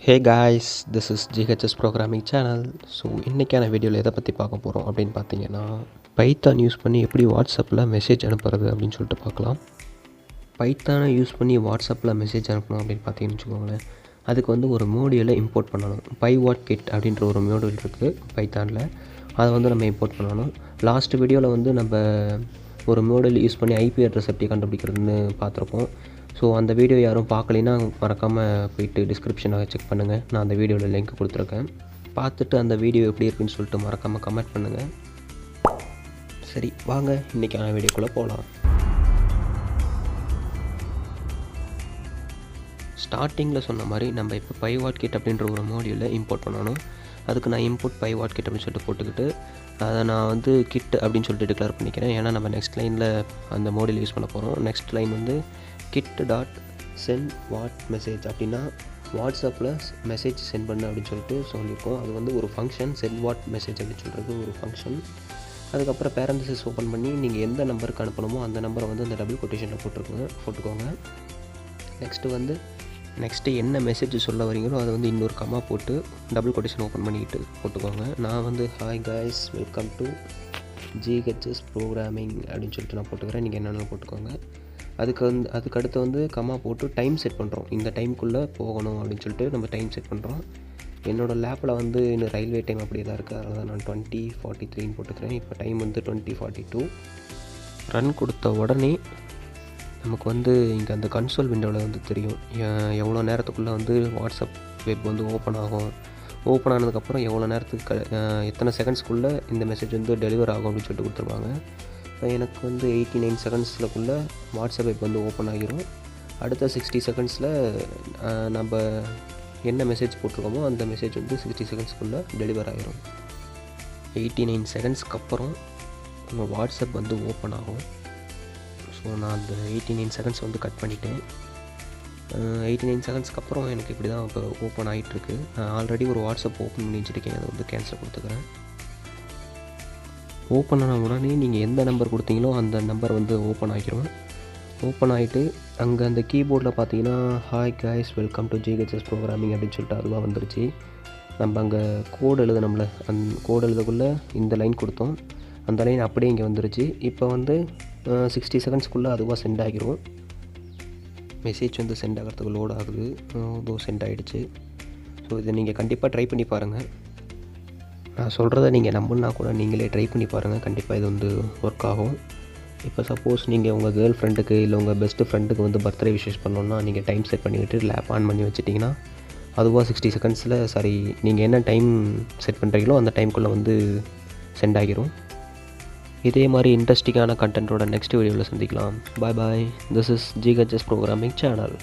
Hey guys, this is GHS programming channel. So இன்றைக்கான வீடியோவில் எதை பற்றி பார்க்க போகிறோம் அப்படின்னு பார்த்தீங்கன்னா, பைத்தான் யூஸ் பண்ணி எப்படி வாட்ஸ்அப்பில் மெசேஜ் அனுப்புறது அப்படின்னு சொல்லிட்டு பார்க்கலாம். பைத்தானை யூஸ் பண்ணி வாட்ஸ்அப்பில் மெசேஜ் அனுப்பணும் அப்படின்னு பார்த்தீங்கன்னு வச்சுக்கோங்களேன். அதுக்கு வந்து ஒரு மோடியூலை இம்போர்ட் பண்ணணும். pywhatkit அப்படின்ற ஒரு மோடியூல் இருக்குது பைத்தானில். அதை வந்து நம்ம இம்போர்ட் பண்ணணும். லாஸ்ட் வீடியோவில் வந்து நம்ம ஒரு மோடியூல் யூஸ் பண்ணி ஐபி அட்ரஸ் எப்படி கண்டுபிடிக்கிறதுன்னு பார்த்துருப்போம். ஸோ அந்த வீடியோ யாரும் பார்க்கலைன்னா மறக்காமல் போய்ட்டு டிஸ்கிரிப்ஷனில் செக் பண்ணுங்கள். நான் அந்த வீடியோவில் லிங்க் கொடுத்துருக்கேன். பார்த்துட்டு அந்த வீடியோ எப்படி இருக்குன்னு சொல்லிட்டு மறக்காமல் கமெண்ட் பண்ணுங்கள். சரி வாங்க இன்றைக்கான வீடியோக்குள்ளே போகலாம். ஸ்டார்டிங்கில் சொன்ன மாதிரி நம்ம இப்போ pywhatkit அப்படின்ற ஒரு மோடியூலை இம்போர்ட் பண்ணணும். அதுக்கு நான் இம்போர்ட் pywhatkit அப்படின்னு சொல்லிட்டு போட்டுக்கிட்டு அதை நான் வந்து கிட் அப்படின்னு சொல்லிட்டு டிக்ளேர் பண்ணிக்கிறேன். ஏன்னா நம்ம நெக்ஸ்ட் லைனில் அந்த மோடியூல் யூஸ் பண்ண போகிறோம். நெக்ஸ்ட் லைன் வந்து kit.sendWhat மெசேஜ் அப்படின்னா வாட்ஸ்அப்பில் மெசேஜ் சென்ட் பண்ணு அப்படின்னு சொல்லிட்டு சொல்லியிருக்கோம். அது வந்து ஒரு ஃபங்க்ஷன், sendWhat மெசேஜ் அப்படின்னு சொல்கிறது ஒரு ஃபங்க்ஷன். அதுக்கப்புறம் பேரந்தசிஸ் ஓப்பன் பண்ணி நீங்கள் எந்த நம்பருக்கு அனுப்பணுமோ அந்த நம்பரை வந்து அந்த டபுள் கொட்டேஷனில் போட்டுக்கோங்க. நெக்ஸ்ட்டு என்ன மெசேஜ் சொல்ல வரீங்களோ அதை வந்து இன்னொரு கம்மா போட்டு டபுள் கொட்டேஷன் ஓப்பன் பண்ணிக்கிட்டு போட்டுக்கோங்க. நான் வந்து hi guys welcome to GHS programming அப்படின்னு சொல்லிட்டு நான் போட்டுக்கிறேன். நீங்கள் என்னென்ன போட்டுக்கோங்க. அதுக்கு அடுத்து வந்து கம்மா போட்டு டைம் செட் பண்ணுறோம். இந்த டைமுக்குள்ளே போகணும் அப்படின்னு சொல்லிட்டு நம்ம டைம் செட் பண்ணுறோம். என்னோடய லேப்பில் வந்து இன்னும் ரயில்வே டைம் அப்படியே தான் இருக்குது. அதனால் தான் நான் 20:43 போட்டுக்கிறேன். இப்போ டைம் வந்து 20:42. ரன் கொடுத்த உடனே நமக்கு வந்து இங்கே அந்த கன்சோல் விண்டோவில் வந்து தெரியும் எவ்வளோ நேரத்துக்குள்ளே வந்து வாட்ஸ்அப் வெப் வந்து ஓப்பன் ஆகும். ஓப்பன் ஆனதுக்கப்புறம் எவ்வளோ நேரத்துக்கு எத்தனை செகண்ட்ஸ்க்குள்ளே இந்த மெசேஜ் வந்து டெலிவர் ஆகும் அப்படின்னு சொல்லிட்டு கொடுத்துருவாங்க. எனக்கு வந்து 89 செகண்ட்ஸ்லக்குள்ளே வாட்ஸ்அப் வெப் வந்து ஓப்பன் ஆகிரும். அடுத்த 60 செகண்ட்ஸில் நம்ம என்ன மெசேஜ் போட்டிருக்கோமோ அந்த மெசேஜ் வந்து 60 செகண்ட்ஸ்க்குள்ளே டெலிவர் ஆகிரும். 89 செகண்ட்ஸ்க்கு அப்புறம் நம்ம வாட்ஸ்அப் வந்து ஓப்பன் ஆகும். ஸோ நான் அந்த 89 செகண்ட்ஸ் வந்து கட் பண்ணிட்டேன். 89 செகண்ட்ஸ்க்கு அப்புறம் எனக்கு இப்படி தான் இப்போ ஓப்பன் ஆகிட்டுருக்கு. நான் ஆல்ரெடி ஒரு வாட்ஸ்அப் ஓப்பன் பண்ணி வச்சுருக்கேன். அதை வந்து கேன்சல் கொடுத்துக்கிறேன். ஓப்பன் ஆன உடனே நீங்கள் எந்த நம்பர் கொடுத்தீங்களோ அந்த நம்பர் வந்து ஓப்பன் ஆகிரும். ஓப்பன் ஆகிட்டு அங்கே அந்த கீபோர்டில் பார்த்தீங்கன்னா hi guys welcome to GHS programming அப்படின்னு சொல்லிட்டு அதுவாக வந்துருச்சு. நம்ம அங்கே கோடு எழுதணும்ல, அந்த கோடு எழுதக்குள்ளே இந்த லைன் கொடுத்தோம். அந்த லைன் அப்படியே இங்கே வந்துருச்சு. இப்போ வந்து 60 செகண்ட்ஸ்க்குள்ளே அதுவாக சென்ட் ஆகிரும். மெசேஜ் வந்து சென்ட் ஆகிறதுக்கு லோட் ஆகுது. சென்ட் ஆகிடுச்சு. ஸோ இதை நீங்கள் கண்டிப்பாக ட்ரை பண்ணி பாருங்கள். நான் சொல்கிறத நீங்கள் நம்பினா கூட நீங்களே ட்ரை பண்ணி பாருங்கள். கண்டிப்பாக இது வந்து ஒர்க் ஆகும். இப்போ சப்போஸ் நீங்கள் உங்கள் கேர்ள் ஃப்ரெண்டுக்கு இல்லை உங்கள் பெஸ்ட்டு ஃப்ரெண்டுக்கு வந்து பர்த்டே விஷஸ் பண்ணணுன்னா நீங்கள் டைம் செட் பண்ணிவிட்டு லேப் ஆன் பண்ணி வச்சிட்டிங்கன்னா அதுவாக 60 செகண்ட்ஸில் நீங்கள் என்ன டைம் செட் பண்ணுறீங்களோ அந்த டைமுக்குள்ளே வந்து சென்ட் ஆகிரும். இதே மாதிரி இன்ட்ரெஸ்டிங்கான கண்டென்ட்டோட நெக்ஸ்ட் வீடியோவில் சந்திக்கலாம். Bye bye. This is GHS programming channel.